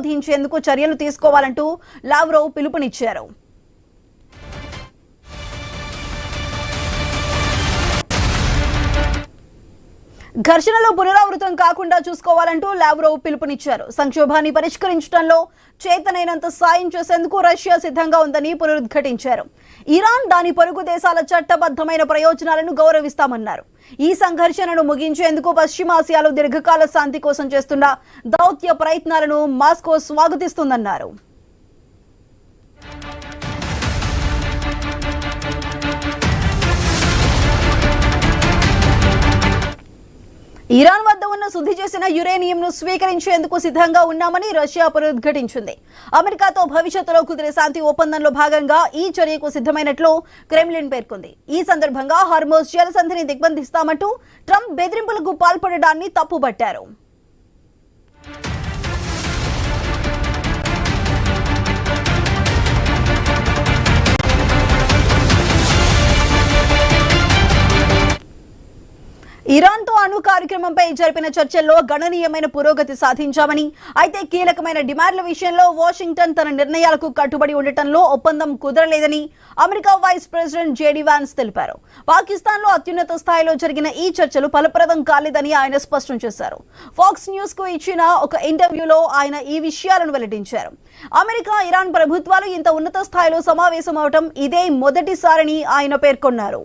సాధించేందుకు చర్యలు తీసుకోవాలంటూ లావ్రోవ్ పిలుపునిచ్చారు. ఘర్షణలు పునరావృతం కాకుండా చూసుకోవాలంటూ లావ్రోవ్ పిలుపునిచ్చారు. సంక్షోభాన్ని పరిష్కరించడంలో చేతనైనంత సాయం చేసేందుకు రష్యా సిద్ధంగా ఉందని పునరుద్ఘాటించారు. ఇరాన్ దాని పొరుగు దేశాల చట్టబద్ధమైన ప్రయోజనాలను గౌరవిస్తామన్నారు. ఈ సంఘర్షణను ముగించేందుకు పశ్చిమాసియాలో దీర్ఘకాల శాంతి కోసం చేస్తున్న దౌత్య ప్రయత్నాలను మాస్కో స్వాగతిస్తుందన్నారు. ఇరాన్ వద్ద ఉన్న శుద్ధి చేసిన యురేనియంను స్వీకరించేందుకు సిద్ధంగా ఉన్నామని రష్యా పునరుద్ఘాటించింది. అమెరికాతో భవిష్యత్తులో కుదిరే శాంతి ఒప్పందంలో భాగంగా ఈ చర్యకు సిద్ధమైనట్లు క్రెమ్లిన్ పేర్కొంది. ఈ సందర్భంగా హార్మోజ్ జలసంధిని దిగ్బంధిస్తామంటూ ట్రంప్ బెదిరింపులకు పాల్పడడాన్ని తప్పుబట్టారు. ఇరాన్తో అణు కార్యక్రమంపై జరిపిన చర్చల్లో గణనీయమైన పురోగతి సాధించామని, అయితే కీలకమైన డిమాండ్ల విషయంలో వాషింగ్టన్ తన నిర్ణయాలకు కట్టుబడి ఉండటంలో ఒప్పందం కుదరలేదని America vice president JD Vance తెలిపారు. పాకిస్తాన్లో అత్యున్నత స్థాయిలో జరిగిన ఈ చర్చలు ఫలప్రదం కాలేదని ఆయన స్పష్టం చేశారు. ఫాక్స్ న్యూస్ కు ఇచ్చిన ఒక ఇంటర్వ్యూలో ఆయన ఈ విషయాలను వెల్లడించారు. అమెరికా, ఇరాన్ ప్రభుత్వాలు ఇంత ఉన్నత స్థాయిలో సమావేశమవటం ఇదే మొదటిసారని ఆయన పేర్కొన్నారు.